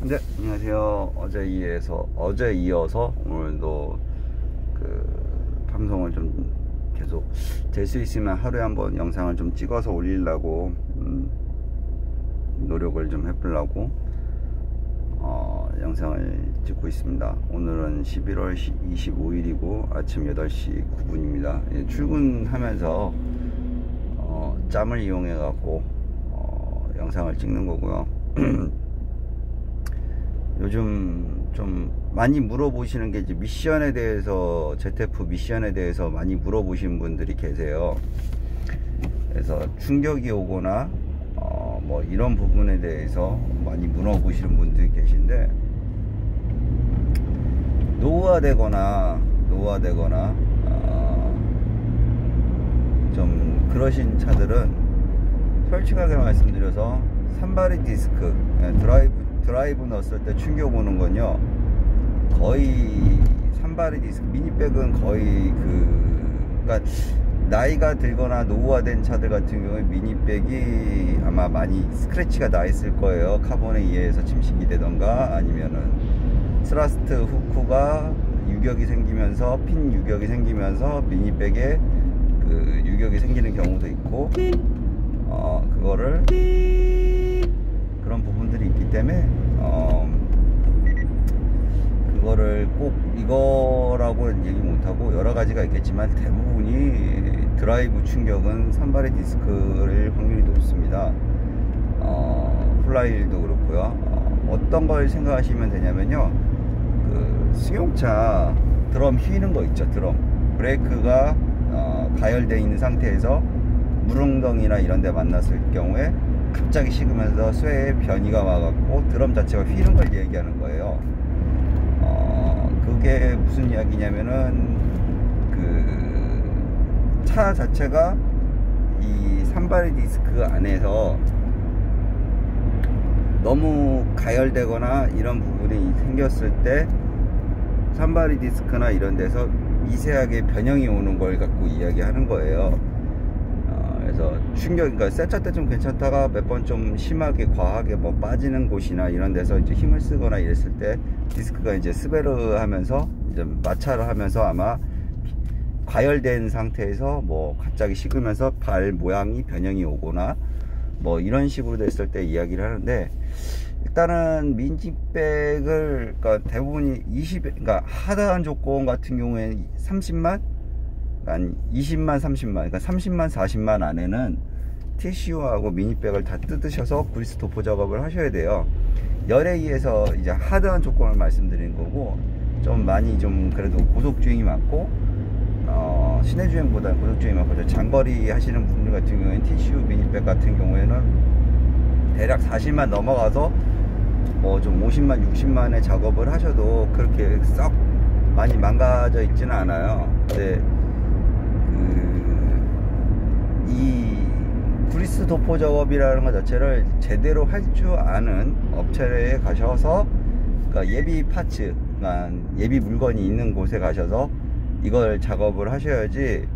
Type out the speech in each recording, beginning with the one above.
네, 안녕하세요. 어제 이어서 오늘도 방송을 좀 계속 될 수 있으면 하루에 한번 영상을 좀 찍어서 올리려고 노력을 좀 해보려고 영상을 찍고 있습니다. 오늘은 11월 25일이고 아침 8시 9분입니다. 출근하면서 짬을 이용해 갖고 영상을 찍는 거고요. 요즘 좀 많이 물어보시는 게 이제 미션에 대해서, ZF 미션에 대해서 많이 물어보시는 분들이 계세요. 그래서 충격이 오거나 뭐 이런 부분에 대해서 많이 물어보시는 분들이 계신데, 노후화되거나 좀 그러신 차들은 솔직하게 말씀드려서 산발이 디스크, 드라이브 넣었을 때 충격 오는 건요, 거의 산발이 디스크, 미니백은 거의 그러니까 나이가 들거나 노후화된 차들 같은 경우에 미니백이 아마 많이 스크래치가 나 있을 거예요. 카본에 의해서 침식이 되던가, 아니면은 스라스트 후크가 유격이 생기면서, 핀 유격이 생기면서 미니백에 그 유격이 생기는 경우도 있고, 그거를 그런 부분들이 있기 때문에 그거를 꼭 이거라고는 얘기 못하고 여러 가지가 있겠지만, 대부분이 드라이브 충격은 산발의 디스크일 확률이 높습니다. 플라이휠도 그렇고요. 어떤 걸 생각하시면 되냐면요, 그 승용차 드럼 휘는 거 있죠. 드럼 브레이크가 가열되어 있는 상태에서 물웅덩이나 이런 데 만났을 경우에 갑자기 식으면서 쇠에 변이가 와갖고 드럼 자체가 휘는 걸 얘기하는 거예요. 그게 무슨 이야기냐면은 그 차 자체가 이 산발의 디스크 안에서 너무 가열되거나 이런 부분이 생겼을 때 산발의 디스크나 이런 데서 미세하게 변형이 오는 걸 갖고 이야기하는 거예요. 그래서 충격, 그러니까 새 차 때 좀 괜찮다가 몇 번 좀 심하게 과하게 뭐 빠지는 곳이나 이런 데서 이제 힘을 쓰거나 이랬을 때 디스크가 이제 스베르 하면서 이제 마찰을 하면서 아마 과열된 상태에서 뭐 갑자기 식으면서 발 모양이 변형이 오거나 뭐 이런 식으로 됐을 때 이야기를 하는데, 일단은 미니백을, 그러니까 대부분이 그러니까 하드한 조건 같은 경우에 30만, 한 20만, 30만, 그러니까 30만, 40만 안에는 TCU하고 미니백을 다 뜯으셔서 그리스 도포 작업을 하셔야 돼요. 열에 의해서 이제 하드한 조건을 말씀드린 거고, 좀 많이 좀 그래도 고속주행이 많고, 시내주행보다는 고속주행이 많고, 장거리 하시는 분들 같은 경우에는 TCU 미니백 같은 경우에는 대략 40만 넘어가서 뭐 좀 50만, 60만의 작업을 하셔도 그렇게 썩 많이 망가져 있지는 않아요. 근데 이 그리스 도포 작업이라는 것 자체를 제대로 할 줄 아는 업체에 가셔서, 그러니까 예비 파츠, 그러니까 예비 물건이 있는 곳에 가셔서 이걸 작업을 하셔야지,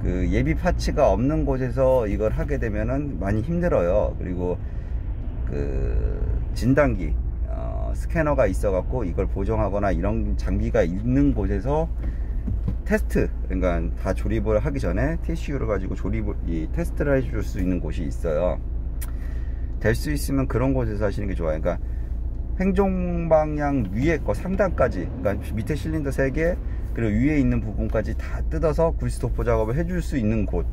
그 예비 파츠가 없는 곳에서 이걸 하게 되면은 많이 힘들어요. 그리고 그 진단기, 스캐너가 있어 갖고 이걸 보정하거나 이런 장비가 있는 곳에서 테스트, 그러니까 다 조립을 하기 전에 TCU를 가지고 테스트를 해줄 수 있는 곳이 있어요. 될 수 있으면 그런 곳에서 하시는 게 좋아요. 그러니까 행종방향 위에 거 상단까지, 그러니까 밑에 실린더 3개 그리고 위에 있는 부분까지 다 뜯어서 그리스 도포 작업을 해줄 수 있는 곳,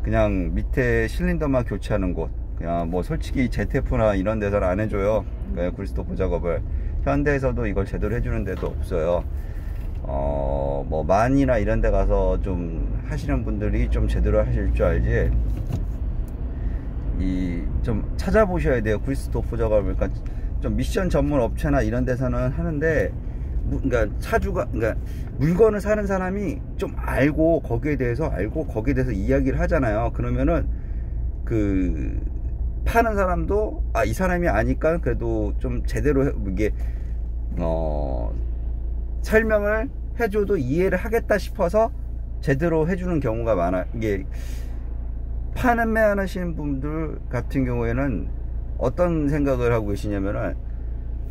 그냥 밑에 실린더만 교체하는 곳, 그냥 뭐 솔직히 ZF나 이런 데서는 안 해줘요. 그러니까 그리스 도포 작업을. 현대에서도 이걸 제대로 해주는 데도 없어요. 뭐 만이나 이런 데 가서 좀 하시는 분들이 좀 제대로 하실 줄 알지, 좀 찾아보셔야 돼요. 그리스 도포 작업을. 그러니까 좀 미션 전문 업체나 이런 데서는 하는데, 그러니까 그러니까 물건을 사는 사람이 좀 알고 거기에 대해서 이야기를 하잖아요. 그러면은 그 파는 사람도 이 사람이 아니까 그래도 좀 제대로 이게 설명을 해줘도 이해를 하겠다 싶어서 제대로 해주는 경우가 많아. 이게 판매하시는 분들 같은 경우에는 어떤 생각을 하고 계시냐면은,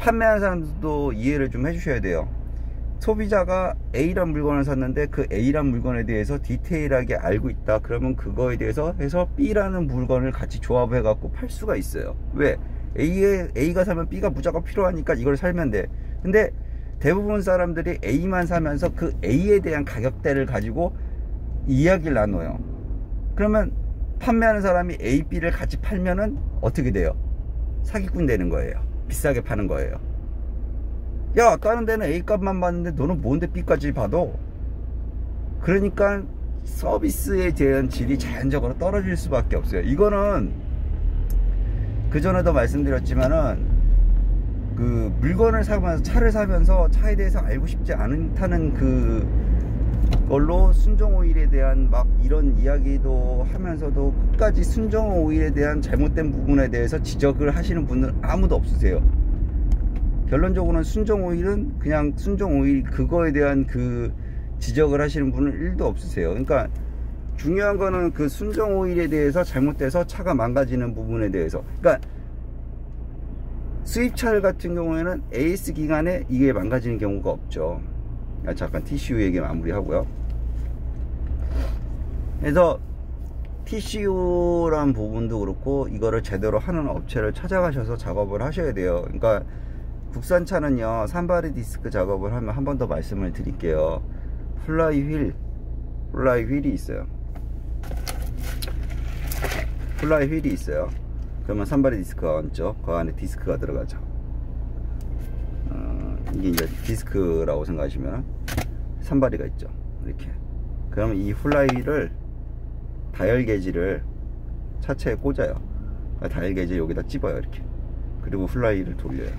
판매하는 사람들도 이해를 좀 해주셔야 돼요. 소비자가 A란 물건을 샀는데 그 A란 물건에 대해서 디테일하게 알고 있다. 그러면 그거에 대해서 해서 B라는 물건을 같이 조합해 갖고 팔 수가 있어요. 왜? A가 사면 B가 무조건 필요하니까 이걸 살면 돼. 근데 대부분 사람들이 A만 사면서 그 A에 대한 가격대를 가지고 이야기를 나눠요. 그러면 판매하는 사람이 A, B를 같이 팔면은 어떻게 돼요? 사기꾼 되는 거예요. 비싸게 파는 거예요. 야, 다른 데는 A 값만 봤는데 너는 뭔데 B까지 봐도? 그러니까 서비스에 대한 질이 자연적으로 떨어질 수밖에 없어요. 이거는 그전에도 말씀드렸지만은 그 물건을 사면서 차를 사면서 차에 대해서 알고 싶지 않다는 그걸로 순정 오일에 대한 막 이런 이야기도 하면서도 끝까지 순정 오일에 대한 잘못된 부분에 대해서 지적을 하시는 분은 아무도 없으세요. 결론적으로는 순정 오일은 그냥 순정 오일 그거에 대한 그 지적을 하시는 분은 1도 없으세요. 그러니까 중요한 거는 그 순정 오일에 대해서 잘못돼서 차가 망가지는 부분에 대해서. 그러니까 수입차 같은 경우에는 AS 기간에 이게 망가지는 경우가 없죠. 잠깐 TCU 얘기 마무리하고요. 그래서 TCU란 부분도 그렇고 이거를 제대로 하는 업체를 찾아가셔서 작업을 하셔야 돼요. 그러니까 국산차는요, 산바리 디스크 작업을 하면 한 번 더 말씀을 드릴게요. 플라이 휠이 있어요. 플라이 휠이 있어요. 그러면 산바리 디스크가 얹죠. 그 안에 디스크가 들어가죠. 이게 이제 디스크라고 생각하시면 산바리가 있죠. 이렇게. 그러면 이 플라이 휠을 다이얼 게이지를 차체에 꽂아요. 다이얼 게이지 여기다 찝어요. 이렇게. 그리고 플라이 휠을 돌려요.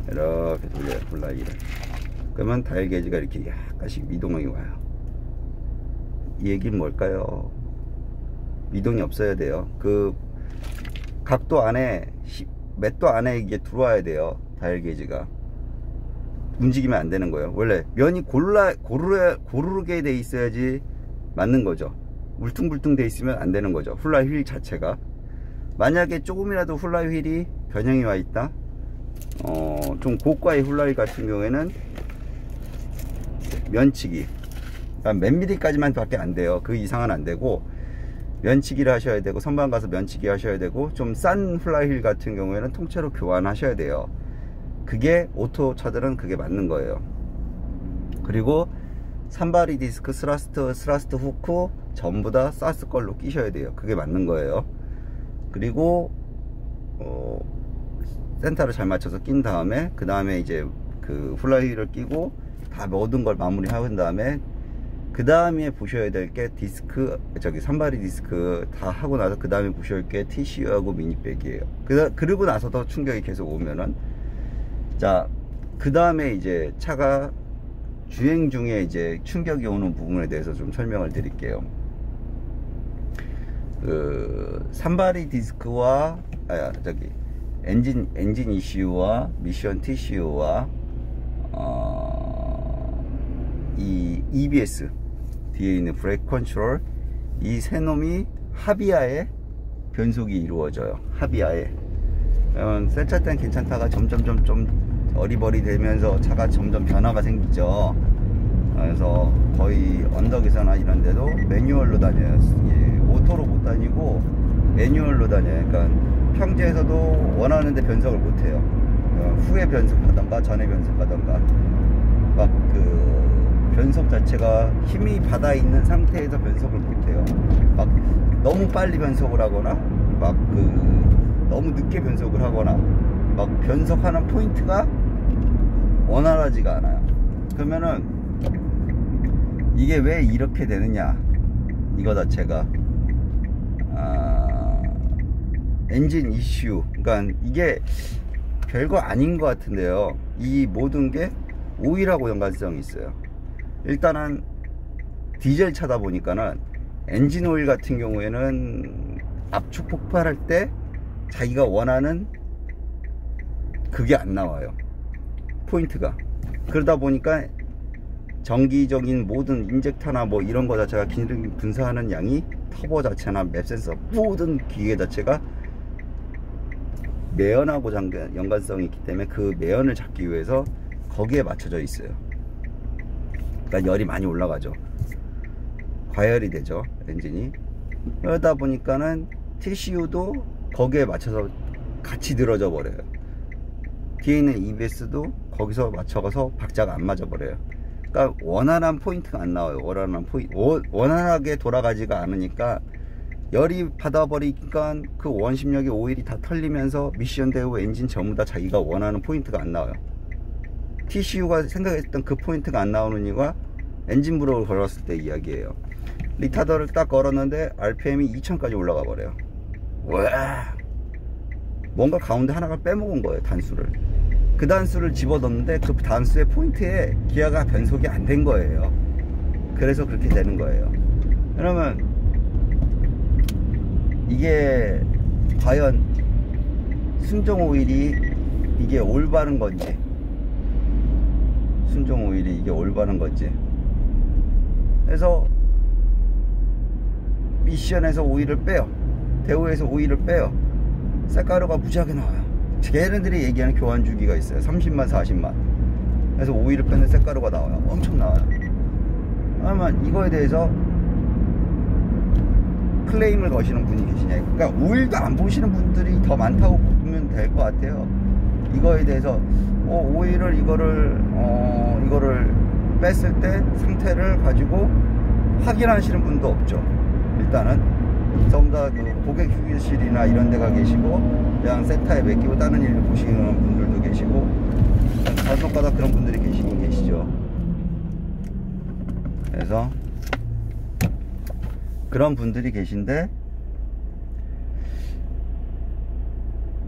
이렇게 돌려요. 플라이 휠을. 그러면 다이얼 게이지가 이렇게 약간씩 미동이 와요. 이 얘기는 뭘까요? 미동이 없어야 돼요. 그 각도 안에 몇 도 안에 이게 들어와야 돼요. 다이얼 게이지가 움직이면 안 되는 거예요. 원래 면이 고르게 돼 있어야지 맞는 거죠. 울퉁불퉁 돼 있으면 안 되는 거죠. 플라이 휠 자체가. 만약에 조금이라도 플라이 휠이 변형이 와 있다, 좀 고가의 플라이 휠 같은 경우에는 면치기, 그러니까 몇 미리까지만 밖에 안 돼요. 그 이상은 안 되고 면치기를 하셔야 되고, 선반 가서 면치기 하셔야 되고, 좀 싼 플라이 휠 같은 경우에는 통째로 교환하셔야 돼요. 그게 오토 차들은 그게 맞는 거예요. 그리고 산바리 디스크, 스라스트 후크 전부 다 사스 걸로 끼셔야 돼요. 그게 맞는 거예요. 그리고 센터를 잘 맞춰서 낀 다음에 그 다음에 이제 그 플라이 휠을 끼고 다 모든 걸 마무리한 다음에 그 다음에 보셔야 될 게 디스크, 산바리 디스크 다 하고 나서 그 다음에 보셔야 할 게 TCU하고 미니백이에요. 그러고 나서도 충격이 계속 오면은, 자, 그 다음에 이제 차가 주행 중에 이제 충격이 오는 부분에 대해서 좀 설명을 드릴게요. 그 산바리 디스크와 엔진 ECU와 미션 TCU와 이 EBS 뒤에 있는 브레이크 컨트롤, 이 세 놈이 합의하에 변속이 이루어져요. 합의하에. 새 차 때는 괜찮다가 점점 좀 어리버리 되면서 차가 점점 변화가 생기죠. 그래서 거의 언덕에서나 이런 데도 매뉴얼로 다녀요. 예, 오토로 못 다니고 매뉴얼로 다녀요. 그러니까 평지에서도 원하는 데 변속을 못 해요. 후에 변속하던가 전에 변속하던가, 막 그 변속 자체가 힘이 받아 있는 상태에서 변속을 못해요. 막 너무 빨리 변속을 하거나, 막 그 너무 늦게 변속을 하거나, 막 변속하는 포인트가 원활하지가 않아요. 그러면은 이게 왜 이렇게 되느냐, 이거 자체가 엔진 이슈. 그러니까 이게 별거 아닌 것 같은데요. 이 모든 게 오일하고 연관성이 있어요. 일단은 디젤 차다 보니까는 엔진 오일 같은 경우에는 압축 폭발할 때 자기가 원하는 그게 안 나와요. 포인트가. 그러다 보니까 정기적인 모든 인젝터나 뭐 이런 거 자체가 기능 분사하는 양이, 터보 자체나 맵 센서 모든 기계 자체가 매연하고 연관성이 있기 때문에 그 매연을 잡기 위해서 거기에 맞춰져 있어요. 그러니까 열이 많이 올라가죠. 과열이 되죠, 엔진이. 그러다 보니까는 TCU도 거기에 맞춰서 같이 늘어져 버려요. 뒤에 있는 EBS도 거기서 맞춰서 박자가 안 맞아 버려요. 그러니까 원활한 포인트가 안 나와요. 원활하게 돌아가지가 않으니까 열이 받아버리니까 그 원심력의 오일이 다 털리면서 미션 대우 엔진 전부 다 자기가 원하는 포인트가 안 나와요. TCU가 생각했던 그 포인트가 안 나오는 이유가 엔진 브로를 걸었을 때 이야기예요. 리타더를 딱 걸었는데 RPM이 2000까지 올라가 버려요. 와, 뭔가 가운데 하나가 빼먹은 거예요. 단수를. 그 단수를 집어넣는데 그 단수의 포인트에 기아가 변속이 안 된 거예요. 그래서 그렇게 되는 거예요. 그러면 이게 과연 순정 오일이 이게 올바른 건지, 순정 오일이 이게 올바른 건지. 그래서 미션에서 오일을 빼요. 대우에서 오일을 빼요. 쌀가루가 무지하게 나와요. 걔네들이 얘기하는 교환 주기가 있어요. 30만 40만. 그래서 오일을 빼는 쌀가루가 나와요. 엄청 나와요. 그러면 이거에 대해서 클레임을 거시는 분이 계시냐. 그러니까 오일도 안 보시는 분들이 더 많다고 보면 될 것 같아요. 이거에 대해서 오일을 이거를 뺐을 때 상태를 가지고 확인하시는 분도 없죠. 일단은 전부 다 그 고객 휴게실이나 이런 데가 계시고 그냥 센터에 맡기고 다른 일을 보시는 분들도 계시고 간혹가다 그런 분들이 계시긴 계시죠. 그래서 그런 분들이 계신데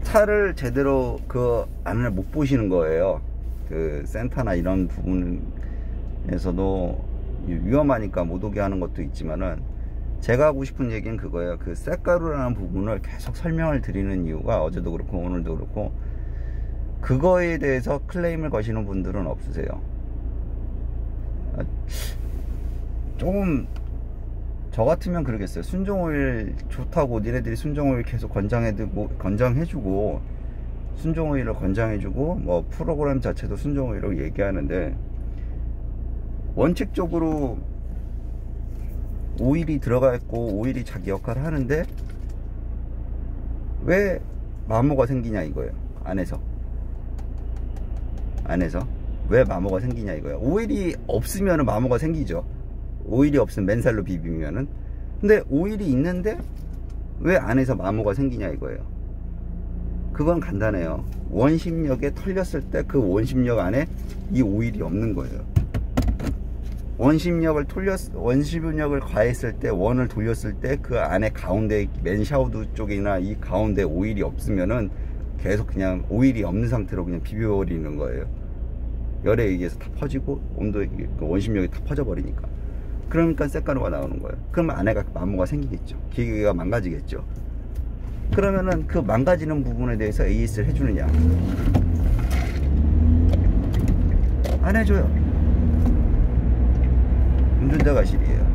차를 제대로 그 안을 못 보시는 거예요. 그 센터나 이런 부분에서도 위험하니까 못 오게 하는 것도 있지만은, 제가 하고 싶은 얘기는 그거예요. 그 쌀가루라는 부분을 계속 설명을 드리는 이유가, 어제도 그렇고 오늘도 그렇고, 그거에 대해서 클레임을 거시는 분들은 없으세요. 조금 저 같으면 그러겠어요. 순정오일 좋다고 니네들이 순정오일 계속 권장해주고 순정오일을 권장해주고 뭐 프로그램 자체도 순정오일로 얘기하는데, 원칙적으로 오일이 들어가 있고 오일이 자기 역할을 하는데 왜 마모가 생기냐 이거예요. 안에서 왜 마모가 생기냐 이거예요. 오일이 없으면 마모가 생기죠. 오일이 없으면 맨살로 비비면은. 근데 오일이 있는데 왜 안에서 마모가 생기냐 이거예요. 그건 간단해요. 원심력에 털렸을 때 그 원심력 안에 이 오일이 없는 거예요. 원심력을 가했을 때, 원을 돌렸을 때 그 안에 가운데 맨 샤우드 쪽이나 이 가운데 오일이 없으면은 계속 그냥 오일이 없는 상태로 그냥 비벼버리는 거예요. 열에 의해서 다 퍼지고 온도에 원심력이 다 퍼져버리니까. 그러니까 쇳가루가 나오는 거예요. 그러면 안에가 마모가 생기겠죠. 기계가 망가지겠죠. 그러면은 그 망가지는 부분에 대해서 AS를 해주느냐? 안 해줘요. 운전자 과실이에요.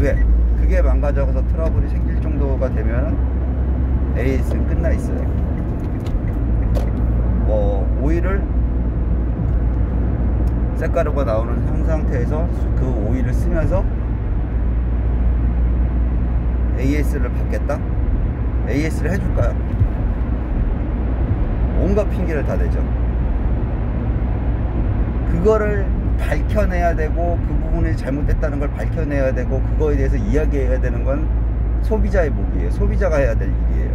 왜? 그게 망가져서 트러블이 생길 정도가 되면 AS는 끝나 있어요. 오일을 쇳가루가 나오는 현 상태에서 그 오일을 쓰면서 AS를 받겠다? AS를 해줄까요? 온갖 핑계를 다 대죠. 그거를 밝혀내야 되고, 그 부분이 잘못됐다는 걸 밝혀내야 되고, 그거에 대해서 이야기해야 되는 건 소비자의 몫이에요. 소비자가 해야 될 일이에요.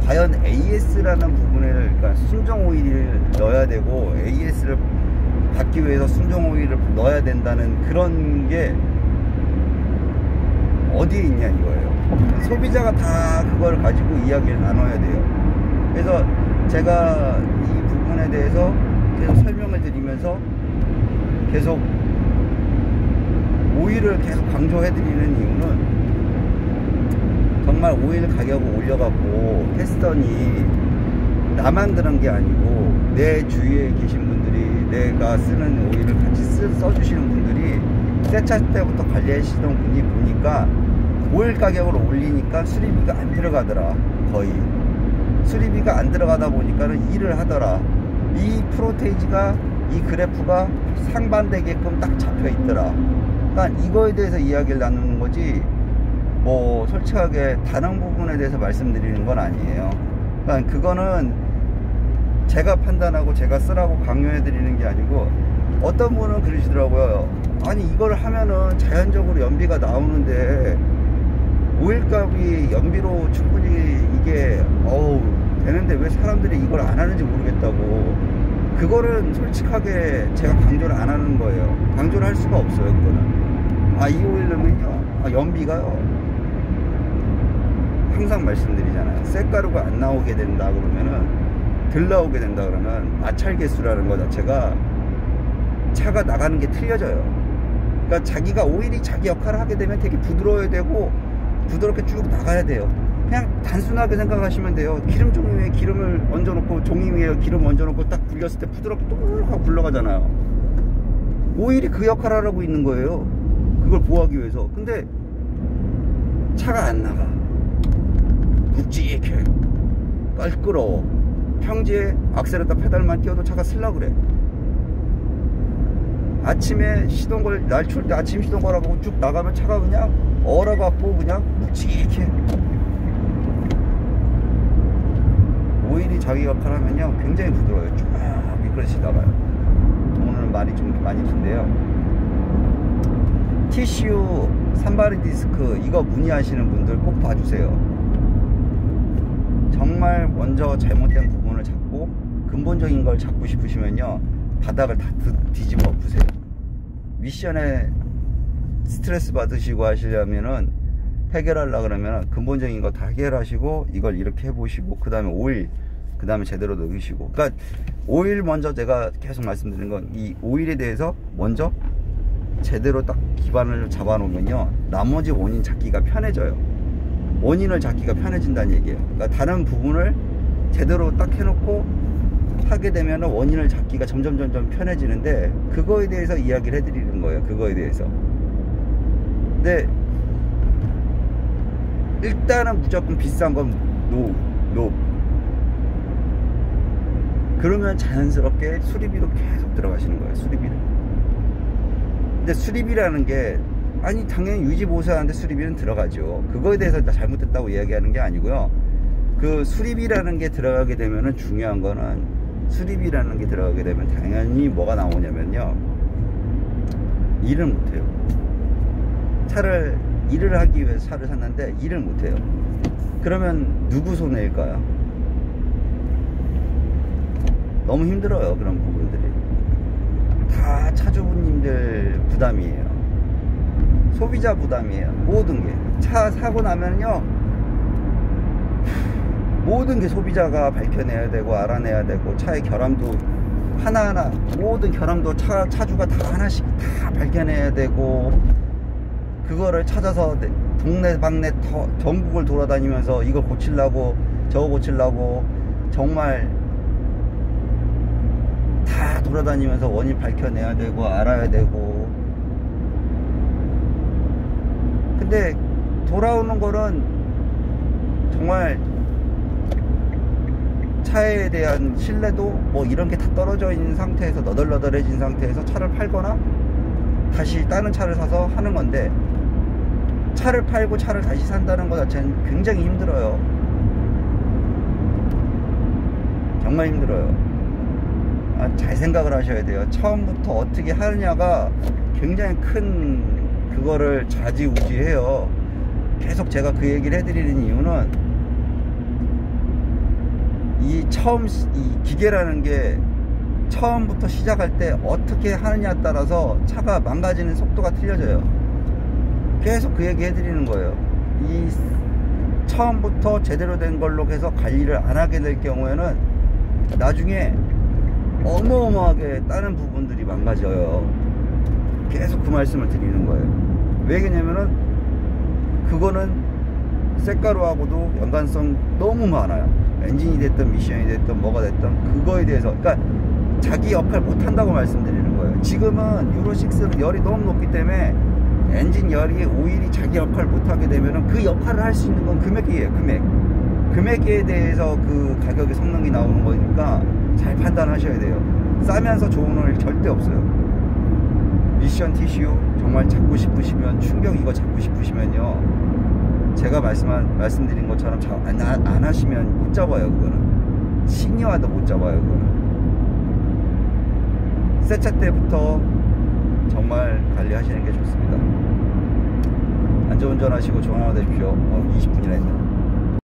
과연 AS라는 부분을, 그러니까 순정 오일을 넣어야 되고 AS를 받기 위해서 순정 오일을 넣어야 된다는 그런 게 어디에 있냐 이거예요. 소비자가 다 그걸 가지고 이야기를 나눠야 돼요. 그래서 제가 이 부분에 대해서 계속 설명을 드리면서 계속 오일을 계속 강조해 드리는 이유는, 정말 오일 가격을 올려갖고 했더니 나만 그런 게 아니고 내 주위에 계신 분들이, 내가 쓰는 오일을 같이 써주시는 분들이 새 차 때부터 관리하시던 분이 보니까 오일 가격을 올리니까 수리비가 안 들어가더라. 거의 수리비가 안 들어가다 보니까는 일을 하더라. 이 프로테이지가 이 그래프가 상반되게끔 딱 잡혀 있더라. 그러니까 이거에 대해서 이야기를 나누는 거지 뭐 솔직하게 다른 부분에 대해서 말씀드리는 건 아니에요. 그러니까 그거는 제가 판단하고 제가 쓰라고 강요해 드리는 게 아니고, 어떤 분은 그러시더라고요. 아니 이걸 하면은 자연적으로 연비가 나오는데 오일값이 연비로 충분히 이게 되는데 왜 사람들이 이걸 안 하는지 모르겠다고. 그거는 솔직하게 제가 강조를 안 하는 거예요. 강조를 할 수가 없어요. 그거는 이 오일은요 연비가요, 항상 말씀드리잖아요. 쇳가루가 안 나오게 된다 그러면은, 덜 나오게 된다 그러면 마찰 개수라는 거 자체가 차가 나가는 게 틀려져요. 그러니까 자기가 오일이 자기 역할을 하게 되면 되게 부드러워야 되고 부드럽게 쭉 나가야 돼요. 그냥 단순하게 생각하시면 돼요. 기름 종이 위에 기름을 얹어 놓고, 종이 위에 기름 얹어 놓고 딱 굴렸을 때 부드럽게 뚜룩 하고 굴러가잖아요. 오일이 그 역할을 하고 있는 거예요. 그걸 보호하기 위해서. 근데 차가 안 나가. 묵직해, 깔끄러워. 평지에 악셀에다 페달만 띄워도 차가 쓸라 그래. 아침에 시동 걸, 날 추울 때 아침 시동 걸어보고 쭉 나가면 차가 그냥 얼어갖고 그냥 묵직해. 오일이 자기 역할 하면요 굉장히 부드러워요. 쭉 미끄러지 나가요. 오늘은 말이 좀 많이 긴데요, TCU 산바리 디스크 이거 문의하시는 분들 꼭 봐주세요. 정말 먼저 잘못된 부분을 잡고 근본적인 걸 잡고 싶으시면요 바닥을 다 뒤집어 엎으세요. 미션에 스트레스 받으시고 하시려면은, 해결하려고 그러면 근본적인 거 다 해결하시고 이걸 이렇게 해보시고, 그 다음에 오일, 그 다음에 제대로 넣으시고. 그러니까 오일 먼저, 제가 계속 말씀드리는 건 이 오일에 대해서 먼저 제대로 딱 기반을 잡아 놓으면요 나머지 원인 찾기가 편해져요. 원인을 찾기가 편해진다는 얘기예요. 그러니까 다른 부분을 제대로 딱 해놓고 하게 되면 원인을 찾기가 점점 편해지는데, 그거에 대해서 이야기를 해드리는 거예요. 그거에 대해서. 근데 일단은 무조건 비싼 건 노. 그러면 자연스럽게 수리비로 계속 들어가시는 거예요. 수리비를. 근데 수리비라는 게, 아니 당연히 유지보수하는데 수리비는 들어가죠. 그거에 대해서 잘못됐다고 이야기하는 게 아니고요. 그 수리비라는 게 들어가게 되면은, 중요한 거는 수리비라는 게 들어가게 되면 당연히 뭐가 나오냐면요, 일을 못해요. 일을 하기 위해서 차를 샀는데 일을 못해요. 그러면 누구 손해일까요? 너무 힘들어요. 그런 부분들이 다 차주분님들 부담이에요. 소비자 부담이에요. 모든 게. 차 사고 나면요 모든 게 소비자가 밝혀내야 되고 알아내야 되고, 차의 결함도 하나하나, 모든 결함도 차주가 다 하나씩 다 밝혀내야 되고, 그거를 찾아서 동네 방네 전국을 돌아다니면서 이거 고치려고 저거 고치려고 정말 다 돌아다니면서 원인 밝혀내야 되고 알아야 되고. 근데 돌아오는 거는 정말 차에 대한 신뢰도 뭐 이런 게 다 떨어져 있는 상태에서, 너덜너덜해진 상태에서 차를 팔거나 다시 다른 차를 사서 하는 건데, 차를 팔고 차를 다시 산다는 것 자체는 굉장히 힘들어요. 정말 힘들어요. 잘 생각을 하셔야 돼요. 처음부터 어떻게 하느냐가 굉장히 큰 그거를 좌지우지해요. 계속 제가 그 얘기를 해드리는 이유는, 이 기계라는 게 처음부터 시작할 때 어떻게 하느냐에 따라서 차가 망가지는 속도가 틀려져요. 계속 그 얘기 해드리는 거예요. 이 처음부터 제대로 된 걸로 해서 관리를 안 하게 될 경우에는 나중에 어마어마하게 다른 부분들이 망가져요. 계속 그 말씀을 드리는 거예요. 왜냐면은 그거는 쇳가루하고도 연관성 너무 많아요. 엔진이 됐든 미션이 됐든 뭐가 됐든 그거에 대해서, 그러니까 자기 역할 못한다고 말씀드리는 거예요. 지금은 유로6는 열이 너무 높기 때문에 엔진 열이, 오일이 자기 역할 못하게 되면은 그 역할을 할 수 있는 건 금액이에요. 금액. 금액에 대해서 그 가격의 성능이 나오는 거니까 잘 판단하셔야 돼요. 싸면서 좋은 오일 절대 없어요. 미션 TCU 정말 잡고 싶으시면, 충격 이거 잡고 싶으시면요, 제가 말씀드린 것처럼 안 하시면 못 잡아요. 그거는 신이 와도 못 잡아요. 그거는 세차 때부터 정말 관리하시는 게 좋습니다. 안전운전 하시고 좋은 하루 되십시오. 20분이나 했네.